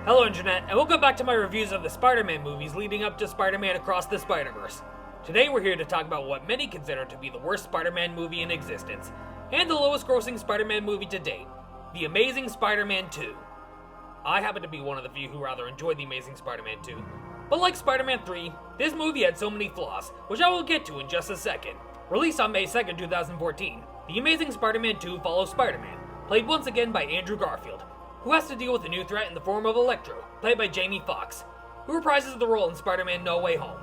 Hello Internet, and welcome back to my reviews of the Spider-Man movies leading up to Spider-Man Across the Spider-Verse. Today we're here to talk about what many consider to be the worst Spider-Man movie in existence, and the lowest grossing Spider-Man movie to date, The Amazing Spider-Man 2. I happen to be one of the few who rather enjoyed The Amazing Spider-Man 2, but like Spider-Man 3, this movie had so many flaws, which I will get to in just a second. Released on May 2nd, 2014, The Amazing Spider-Man 2 follows Spider-Man, played once again by Andrew Garfield, who has to deal with a new threat in the form of Electro, played by Foxx, who reprises the role in Spider-Man No Way Home.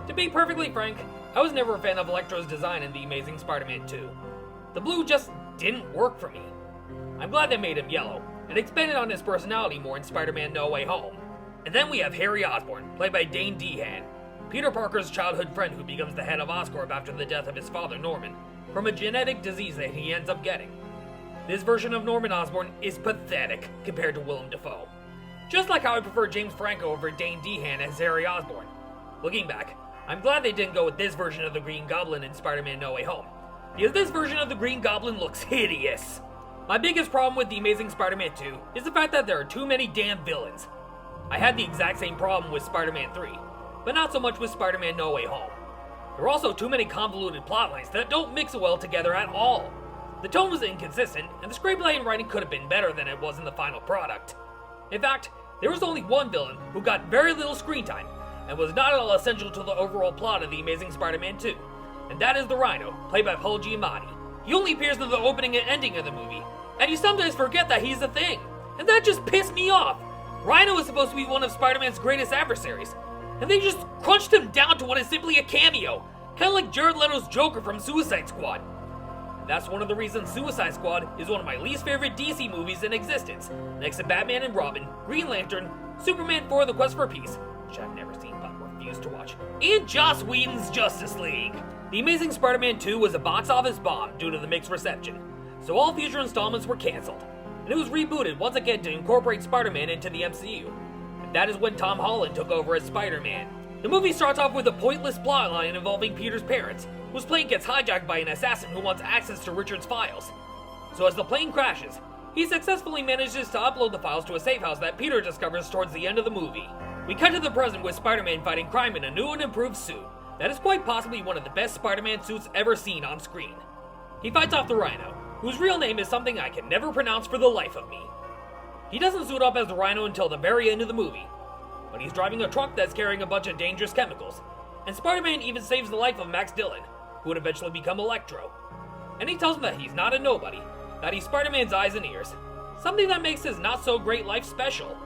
To be perfectly frank, I was never a fan of Electro's design in The Amazing Spider-Man 2. The blue just didn't work for me. I'm glad they made him yellow, and expanded on his personality more in Spider-Man No Way Home. And then we have Harry Osborn, played by Dane DeHaan, Peter Parker's childhood friend who becomes the head of Oscorp after the death of his father Norman, from a genetic disease that he ends up getting. This version of Norman Osborn is pathetic compared to Willem Dafoe. Just like how I prefer James Franco over Dane DeHaan as Harry Osborn. Looking back, I'm glad they didn't go with this version of the Green Goblin in Spider-Man No Way Home, because this version of the Green Goblin looks hideous. My biggest problem with The Amazing Spider-Man 2 is the fact that there are too many damn villains. I had the exact same problem with Spider-Man 3, but not so much with Spider-Man No Way Home. There are also too many convoluted plotlines that don't mix well together at all. The tone was inconsistent, and the screenplay and writing could have been better than it was in the final product. In fact, there was only one villain who got very little screen time, and was not at all essential to the overall plot of The Amazing Spider-Man 2, and that is the Rhino, played by Paul Giamatti. He only appears in the opening and ending of the movie, and you sometimes forget that he's a thing, and that just pissed me off. Rhino is supposed to be one of Spider-Man's greatest adversaries, and they just crunched him down to what is simply a cameo, kind of like Jared Leto's Joker from Suicide Squad. That's one of the reasons Suicide Squad is one of my least favorite DC movies in existence, next to Batman and Robin, Green Lantern, Superman 4: The Quest for Peace, which I've never seen but refuse to watch, and Joss Whedon's Justice League. The Amazing Spider-Man 2 was a box office bomb due to the mixed reception, so all future installments were cancelled, and it was rebooted once again to incorporate Spider-Man into the MCU, and that is when Tom Holland took over as Spider-Man. The movie starts off with a pointless plotline involving Peter's parents, whose plane gets hijacked by an assassin who wants access to Richard's files. So as the plane crashes, he successfully manages to upload the files to a safe house that Peter discovers towards the end of the movie. We cut to the present with Spider-Man fighting crime in a new and improved suit that is quite possibly one of the best Spider-Man suits ever seen on screen. He fights off the Rhino, whose real name is something I can never pronounce for the life of me. He doesn't suit up as the Rhino until the very end of the movie, but he's driving a truck that's carrying a bunch of dangerous chemicals, and Spider-Man even saves the life of Max Dillon, who would eventually become Electro. And he tells him that he's not a nobody, that he's Spider-Man's eyes and ears, something that makes his not-so-great life special.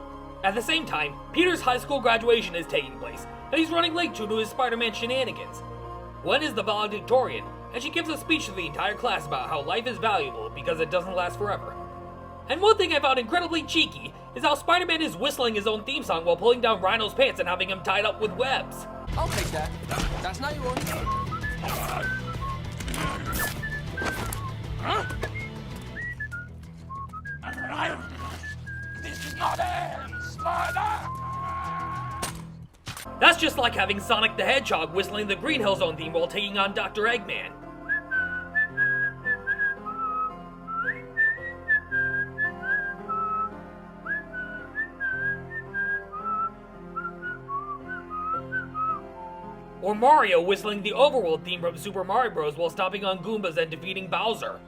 At the same time, Peter's high school graduation is taking place, and he's running late due to his Spider-Man shenanigans. Gwen is the valedictorian, and she gives a speech to the entire class about how life is valuable because it doesn't last forever. And one thing I found incredibly cheeky is how Spider-Man is whistling his own theme song while pulling down Rhino's pants and having him tied up with webs. I'll take that. That's not yours. Huh? This is not it, Spider! That's just like having Sonic the Hedgehog whistling the Green Hill Zone theme while taking on Dr. Eggman. Or Mario whistling the Overworld theme from Super Mario Bros. While stomping on Goombas and defeating Bowser.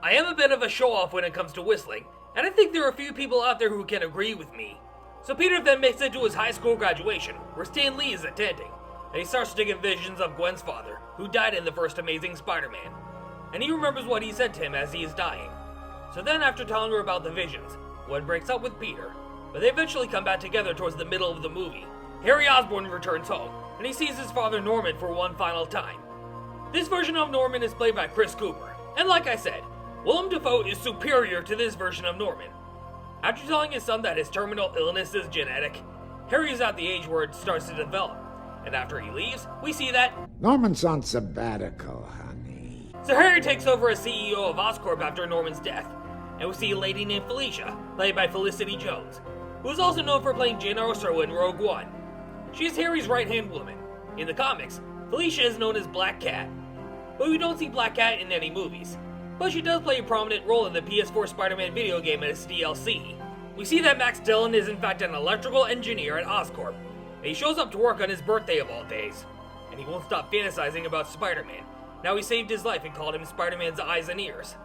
I am a bit of a show-off when it comes to whistling, and I think there are a few people out there who can agree with me. So Peter then makes it to his high school graduation, where Stan Lee is attending, and he starts to get visions of Gwen's father, who died in the first Amazing Spider-Man. And he remembers what he said to him as he is dying. So then after telling her about the visions, Gwen breaks up with Peter, but they eventually come back together towards the middle of the movie. Harry Osborn returns home, and he sees his father Norman for one final time. This version of Norman is played by Chris Cooper, and like I said, Willem Dafoe is superior to this version of Norman. After telling his son that his terminal illness is genetic, Harry is at the age where it starts to develop, and after he leaves, we see that Norman's on sabbatical, honey. So Harry takes over as CEO of Oscorp after Norman's death, and we see a lady named Felicia, played by Felicity Jones, who is also known for playing Jyn Erso in Rogue One. She is Harry's right-hand woman. In the comics, Felicia is known as Black Cat, but we don't see Black Cat in any movies. But she does play a prominent role in the PS4 Spider-Man video game as DLC. We see that Max Dillon is in fact an electrical engineer at Oscorp, and he shows up to work on his birthday of all days. And he won't stop fantasizing about Spider-Man. Now he saved his life and called him Spider-Man's eyes and ears.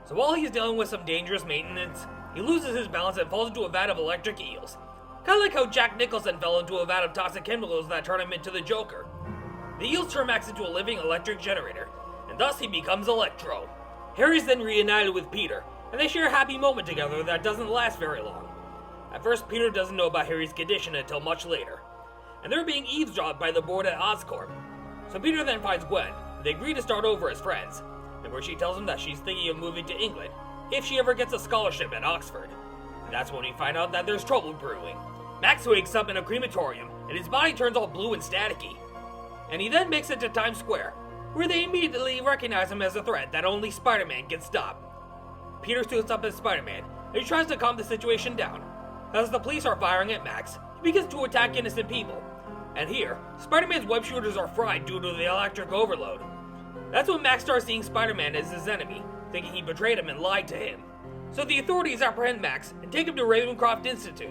So while he's dealing with some dangerous maintenance, he loses his balance and falls into a vat of electric eels. Kinda like how Jack Nicholson fell into a vat of toxic chemicals that turned him into the Joker. The eels turn Max into a living electric generator, and thus he becomes Electro. Harry's then reunited with Peter, and they share a happy moment together that doesn't last very long. At first, Peter doesn't know about Harry's condition until much later, and they're being eavesdropped by the board at Oscorp. So Peter then finds Gwen, and they agree to start over as friends, and where she tells him that she's thinking of moving to England if she ever gets a scholarship at Oxford. And that's when we find out that there's trouble brewing. Max wakes up in a crematorium, and his body turns all blue and staticky. And he then makes it to Times Square, where they immediately recognize him as a threat that only Spider-Man can stop. Peter suits up as Spider-Man, and he tries to calm the situation down. As the police are firing at Max, he begins to attack innocent people. And here, Spider-Man's web shooters are fried due to the electric overload. That's when Max starts seeing Spider-Man as his enemy, thinking he betrayed him and lied to him. So the authorities apprehend Max and take him to Ravencroft Institute.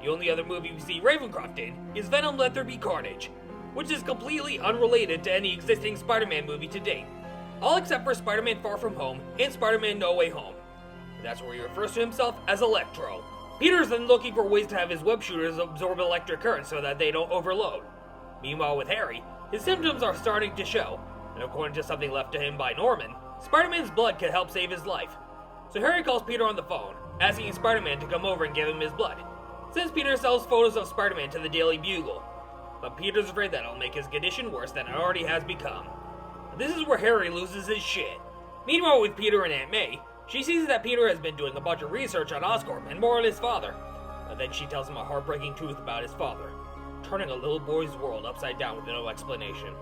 The only other movie we see Ravencroft in is Venom Let There Be Carnage, which is completely unrelated to any existing Spider-Man movie to date, all except for Spider-Man Far From Home and Spider-Man No Way Home. And that's where he refers to himself as Electro. Peter's then looking for ways to have his web shooters absorb electric current so that they don't overload. Meanwhile with Harry, his symptoms are starting to show, and according to something left to him by Norman, Spider-Man's blood could help save his life. So Harry calls Peter on the phone, asking Spider-Man to come over and give him his blood, since Peter sells photos of Spider-Man to the Daily Bugle. But Peter's afraid that it'll make his condition worse than it already has become. This is where Harry loses his shit. Meanwhile with Peter and Aunt May, she sees that Peter has been doing a bunch of research on Oscorp and more on his father, but then she tells him a heartbreaking truth about his father, turning a little boy's world upside down with no explanation.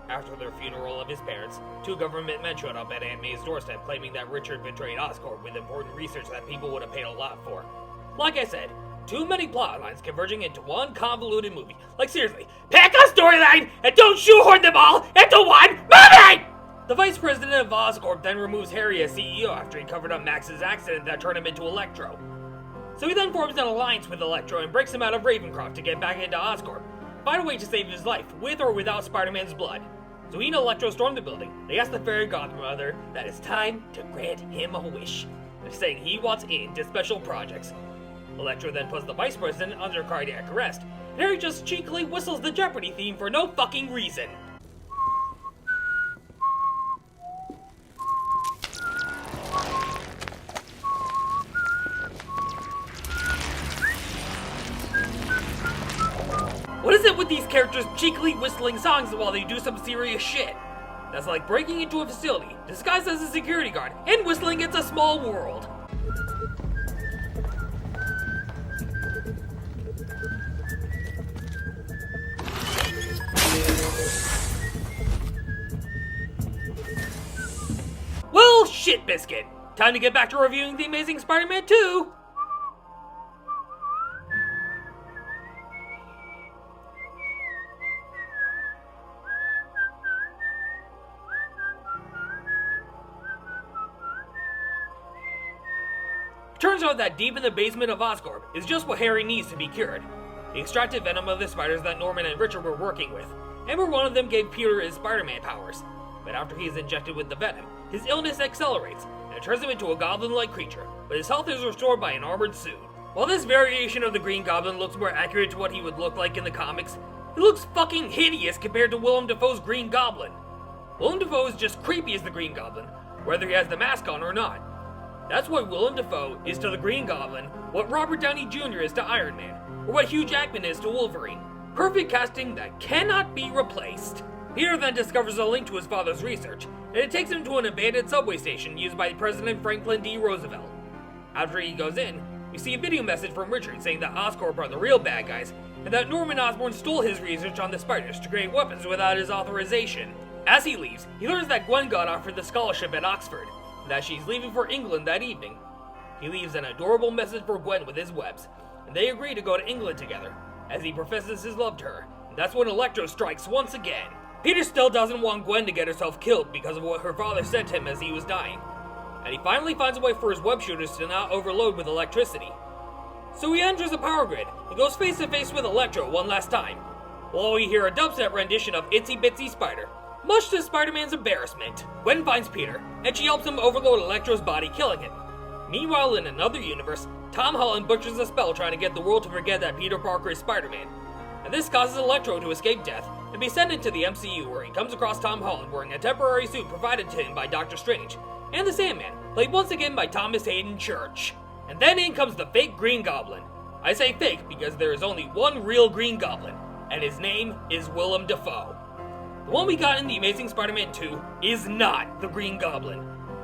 After their funeral of his parents, two government men showed up at Aunt May's doorstep claiming that Richard betrayed Oscorp with important research that people would have paid a lot for. Like I said, too many plot lines converging into one convoluted movie. Like seriously, pick a storyline and don't shoehorn them all into one movie! The vice president of Oscorp then removes Harry as CEO after he covered up Max's accident that turned him into Electro. So he then forms an alliance with Electro and breaks him out of Ravencroft to get back into Oscorp, find a way to save his life with or without Spider-Man's blood. So he and Electro storm the building. They ask the fairy godmother that it's time to grant him a wish, saying he wants into special projects. Electro then puts the vice president under cardiac arrest, and Harry just cheekily whistles the Jeopardy theme for no fucking reason. What is it with these characters cheekily whistling songs while they do some serious shit? That's like breaking into a facility, disguised as a security guard, and whistling It's a Small World. Well, shit biscuit. Time to get back to reviewing The Amazing Spider-Man 2! Turns out that deep in the basement of Oscorp is just what Harry needs to be cured. The extracted venom of the spiders that Norman and Richard were working with, and where one of them gave Peter his Spider-Man powers. But after he is injected with the venom, his illness accelerates, and it turns him into a goblin-like creature, but his health is restored by an armored suit. While this variation of the Green Goblin looks more accurate to what he would look like in the comics, he looks fucking hideous compared to Willem Dafoe's Green Goblin. Willem Dafoe is just creepy as the Green Goblin, whether he has the mask on or not. That's why Willem Dafoe is to the Green Goblin what Robert Downey Jr. is to Iron Man, or what Hugh Jackman is to Wolverine. Perfect casting that cannot be replaced. Peter then discovers a link to his father's research, and it takes him to an abandoned subway station used by President Franklin D. Roosevelt. After he goes in, we see a video message from Richard saying that Oscorp are the real bad guys, and that Norman Osborn stole his research on the spiders to create weapons without his authorization. As he leaves, he learns that Gwen got offered the scholarship at Oxford, and that she's leaving for England that evening. He leaves an adorable message for Gwen with his webs, and they agree to go to England together, as he professes his love to her, and that's when Electro strikes once again. Peter still doesn't want Gwen to get herself killed because of what her father said to him as he was dying, and he finally finds a way for his web shooters to not overload with electricity. So he enters a power grid and goes face to face with Electro one last time, while we hear a dubstep rendition of Itsy Bitsy Spider. Much to Spider-Man's embarrassment, Gwen finds Peter, and she helps him overload Electro's body, killing him. Meanwhile, in another universe, Tom Holland butchers a spell trying to get the world to forget that Peter Parker is Spider-Man, and this causes Electro to escape death and be sent into the MCU, where he comes across Tom Holland wearing a temporary suit provided to him by Doctor Strange, and the Sandman, played once again by Thomas Hayden Church. And then in comes the fake Green Goblin. I say fake because there is only one real Green Goblin, and his name is Willem Dafoe. The one we got in The Amazing Spider-Man 2 is not the Green Goblin.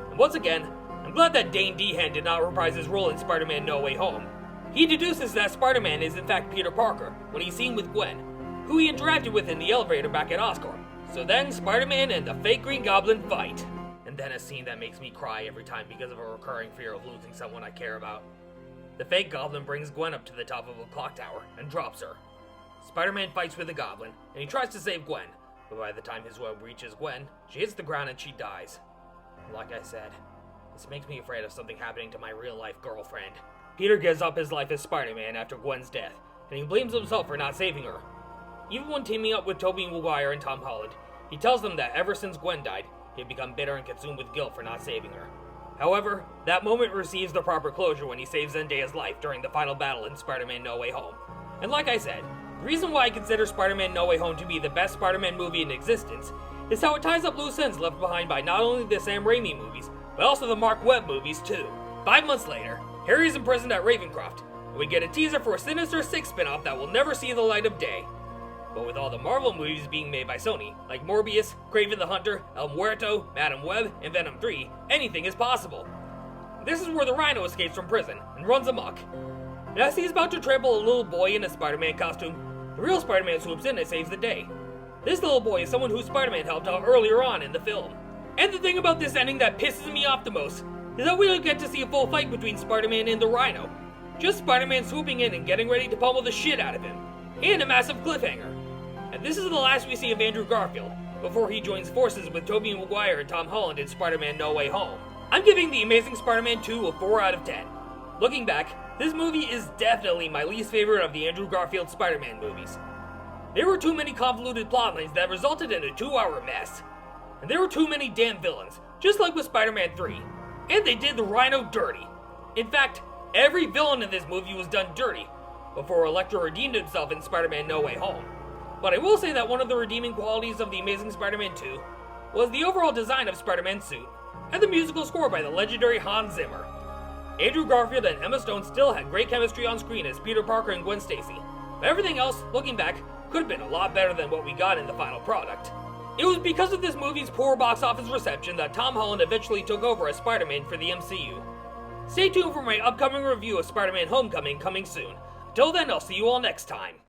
And once again, I'm glad that Dane DeHaan did not reprise his role in Spider-Man No Way Home. He deduces that Spider-Man is in fact Peter Parker when he's seen with Gwen, who he interacted with in the elevator back at Oscorp. So then Spider-Man and the fake Green Goblin fight. And then a scene that makes me cry every time because of a recurring fear of losing someone I care about. The fake Goblin brings Gwen up to the top of a clock tower and drops her. Spider-Man fights with the Goblin, and he tries to save Gwen, but by the time his web reaches Gwen, she hits the ground and she dies. Like I said, this makes me afraid of something happening to my real-life girlfriend. Peter gives up his life as Spider-Man after Gwen's death, and he blames himself for not saving her. Even when teaming up with Tobey Maguire and Tom Holland, he tells them that ever since Gwen died, he had become bitter and consumed with guilt for not saving her. However, that moment receives the proper closure when he saves Zendaya's life during the final battle in Spider-Man No Way Home. And like I said, the reason why I consider Spider-Man No Way Home to be the best Spider-Man movie in existence is how it ties up loose ends left behind by not only the Sam Raimi movies, but also the Mark Webb movies too. 5 months later, Harry's imprisoned at Ravencroft, and we get a teaser for a Sinister Six spin-off that will never see the light of day. But with all the Marvel movies being made by Sony, like Morbius, Kraven the Hunter, El Muerto, Madam Web, and Venom 3, anything is possible. This is where the Rhino escapes from prison and runs amok. And as he's about to trample a little boy in a Spider-Man costume, the real Spider-Man swoops in and saves the day. This little boy is someone who Spider-Man helped out earlier on in the film. And the thing about this ending that pisses me off the most is that we don't get to see a full fight between Spider-Man and the Rhino. Just Spider-Man swooping in and getting ready to pummel the shit out of him. And a massive cliffhanger. And this is the last we see of Andrew Garfield, before he joins forces with Tobey Maguire and Tom Holland in Spider-Man No Way Home. I'm giving The Amazing Spider-Man 2 a 4 out of 10. Looking back, this movie is definitely my least favorite of the Andrew Garfield Spider-Man movies. There were too many convoluted plotlines that resulted in a 2-hour mess. And there were too many damn villains, just like with Spider-Man 3. And they did the Rhino dirty. In fact, every villain in this movie was done dirty, before Electro redeemed himself in Spider-Man No Way Home. But I will say that one of the redeeming qualities of The Amazing Spider-Man 2 was the overall design of Spider-Man's suit, and the musical score by the legendary Hans Zimmer. Andrew Garfield and Emma Stone still had great chemistry on screen as Peter Parker and Gwen Stacy, but everything else, looking back, could have been a lot better than what we got in the final product. It was because of this movie's poor box office reception that Tom Holland eventually took over as Spider-Man for the MCU. Stay tuned for my upcoming review of Spider-Man Homecoming coming soon. Until then, I'll see you all next time.